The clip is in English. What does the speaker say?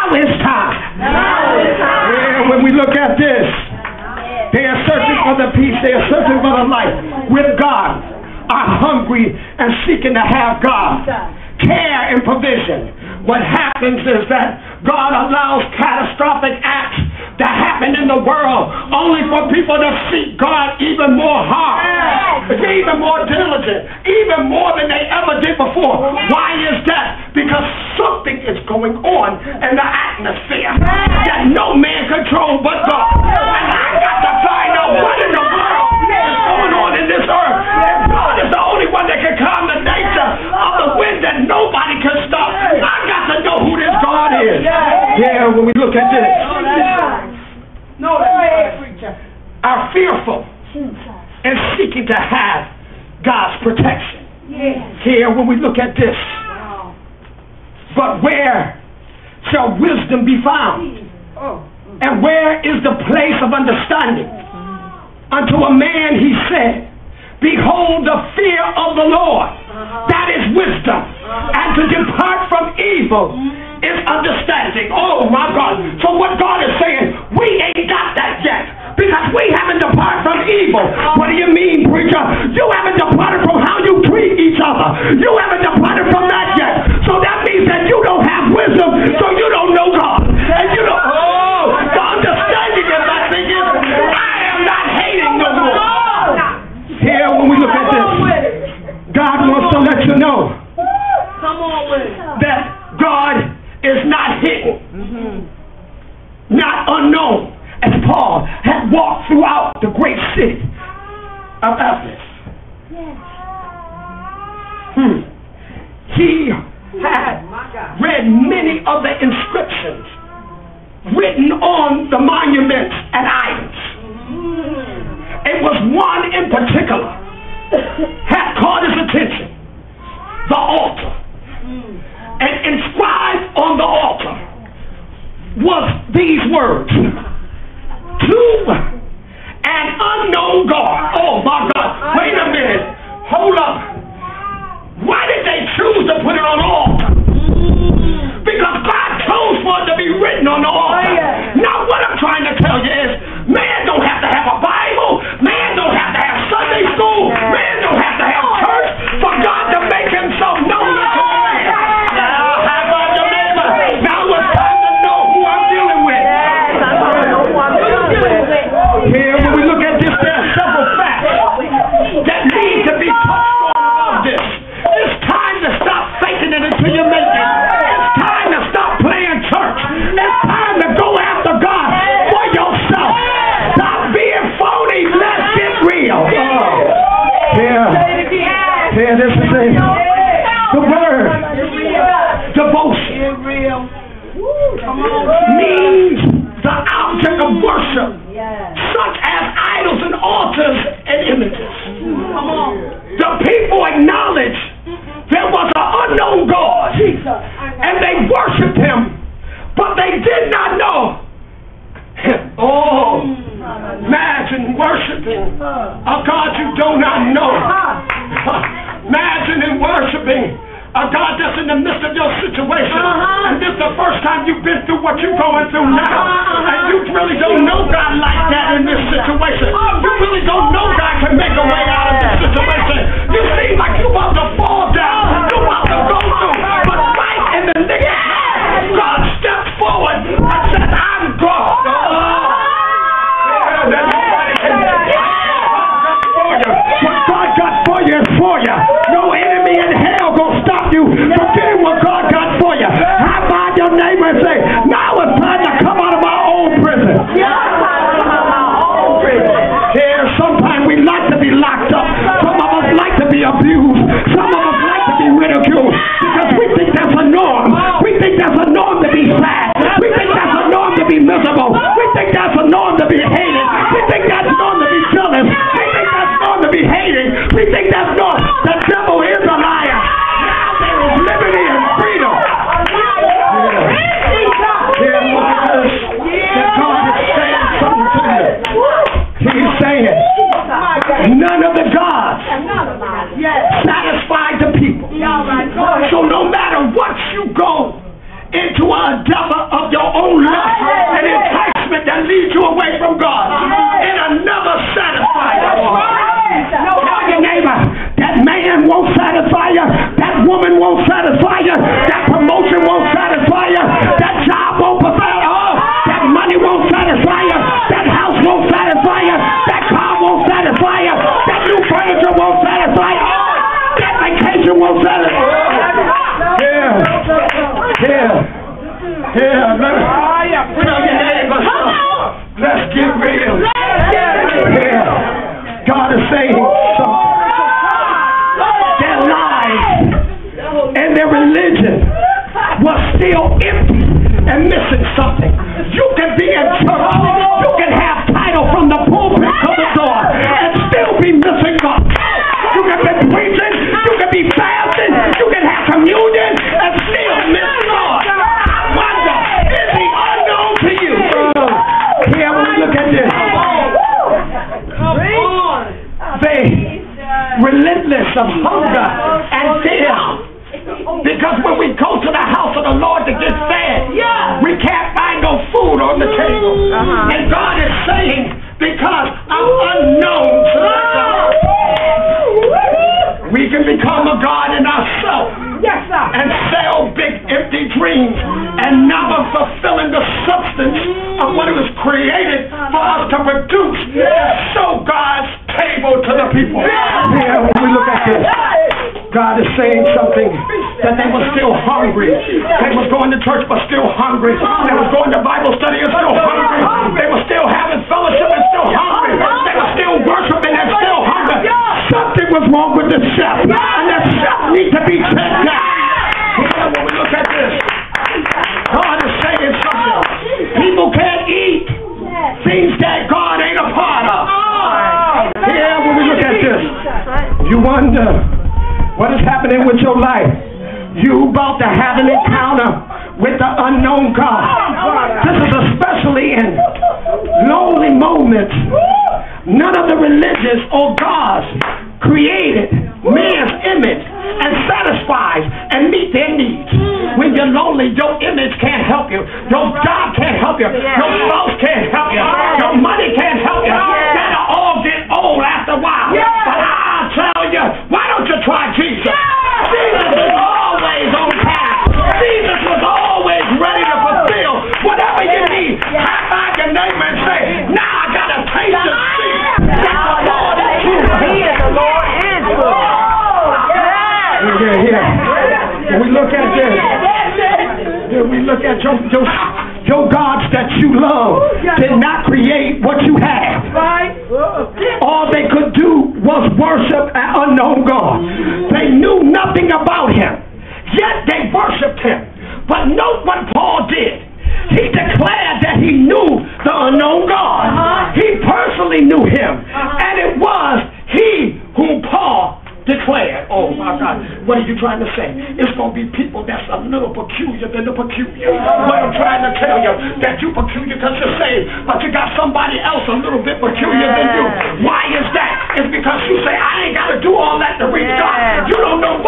now is time. Yeah, when we look at this, they are searching for the peace. They are searching for the life with God, are hungry and seeking to have God. Care and provision. What happens is that God allows catastrophic acts to happen in the world only for people to seek God even more hard, even more diligent, even more than they ever did before. Why is that? Because something is going on in the atmosphere that no man controls but God. And I got to find out what in the world is going on in this earth. And God is the only one that can calm the nature of the wind that nobody can stop. I got to know who this God is. Yeah, when we look at this, are fearful and seeking to have God's protection. Here, when we look at this, but where shall wisdom be found? And where is the place of understanding? Unto a man he said, behold the fear of the Lord, that is wisdom, and to depart from evil is understanding. Oh my God. So what God is saying, we ain't got that yet, because we haven't departed from evil. What do you mean, preacher? You haven't departed from how you treat each other. You haven't departed from that yet. So that means that you don't have wisdom, so you don't know God. And you don't, the understanding of that thing is, I am not hating no more. Here, when we look at this, God wants to let you know that God is not hidden, not unknown, as Paul had walked throughout the great city of Ephesus. He had read many of the inscriptions written on the monuments and items. It was one in particular had caught his attention, the altar. And inscribed on the altar was these words: to an unknown God. Oh my God, wait a minute, hold up. Why did they choose to put it on the altar? Because God chose for it to be written on the altar. Now what I'm trying to tell you is, man don't have to have a Bible, man don't have to have Sunday school, man don't have to have church for God to make himself known to man. Now it's time to know who I'm dealing with. Here, when we look at this, there are several facts that need to be touched on about this. It's time to stop faking it until you make it. It's time to stop playing church. It's time to go after God for yourself. Stop being phony. Let's get real. Here, this is it. The word devotion means the object of worship, such as idols and altars and images. The people acknowledged there was an unknown God, and they worshipped him, but they did not know him. Oh, imagine worshiping a God you do not know. Imagine worshiping a God that's in the midst of your situation, and this is the first time you've been through what you're going through now, and you really don't know God like that in this situation. You really don't know God can make a way out of this situation. You seem like you're about to fall down, you're about to go through, but right in the nick of time, God steps forward and says, I'm God. What God got for you is for you. No enemy in hell gonna stop you from getting what God got for you. High five your neighbor and say, now it's time to come out of my own prison. Here, sometimes we like to be locked up. Some of us like to be abused. Some of us like to be ridiculed because we think that's a norm. We think that's a norm to be sad. We think that's a norm to be miserable. We think that's a norm to be hated. We think that's a norm to be jealous. We think that's norm to be hated. We think that's norm. The devil is a liar. Now there is liberty and freedom. Yeah, tell your neighbor, let's get real. Yeah. God is saying something. Their lives and their religion was still empty and missing something. You can be in church, you can have title from the pulpit to the door, and still be missing God. You can be preaching, you can be fasting, you can have communion, and still miss God. Wonder, is he unknown to you? Here, when we look at this, they relentless of hunger and fear. Because when we go to the house of the Lord to get fed, we can't find no food on the table. And God is saying, because I'm unknown to God, we can become a God in ourselves and sell big empty dreams and never fulfilling the substance of what it was created for us to produce and show God's table to the people. Yeah, when we look at this, God is saying something, that they were still hungry. They was going to church but still hungry. They was going to Bible study and still hungry. They were still having fellowship and still hungry. They were still worshiping and still hungry. Something was wrong with the chef, and the chef needs to be checked out. Yeah, when we look at this, God is saying something. People can't eat things that God ain't a part of. Yeah, when we look at this, you wonder what is happening with your life. You about to have an encounter with the unknown God. This is especially in lonely moments. None of the religions or gods created man's image and satisfies and meet their needs. When you're lonely, your image can't help you. Your job can't help you. Your spouse can't help you. Your money can't help you. That'll all get old after a while. But I'll tell you, why don't you try Jesus? Jesus was always on time. Jesus was always ready to fulfill whatever you need. High five your neighbor and say, now I got a taste and see that the Lord is true. The Lord is good. When we look at this, when we look at your gods that you love did not create what you have. All they could do was worship an unknown God. They knew nothing about him, yet they worshiped him. But note what Paul did. He declared that he knew the unknown God. He personally knew him, and it was he whom Paul declared. Oh my God, what are you trying to say? It's going to be people that's a little peculiar than the peculiar. What I'm trying to tell you, that you peculiar because you're saved, but you got somebody else a little bit peculiar than you. Why is that? It's because you say, I ain't got to do all that to reach God. You don't know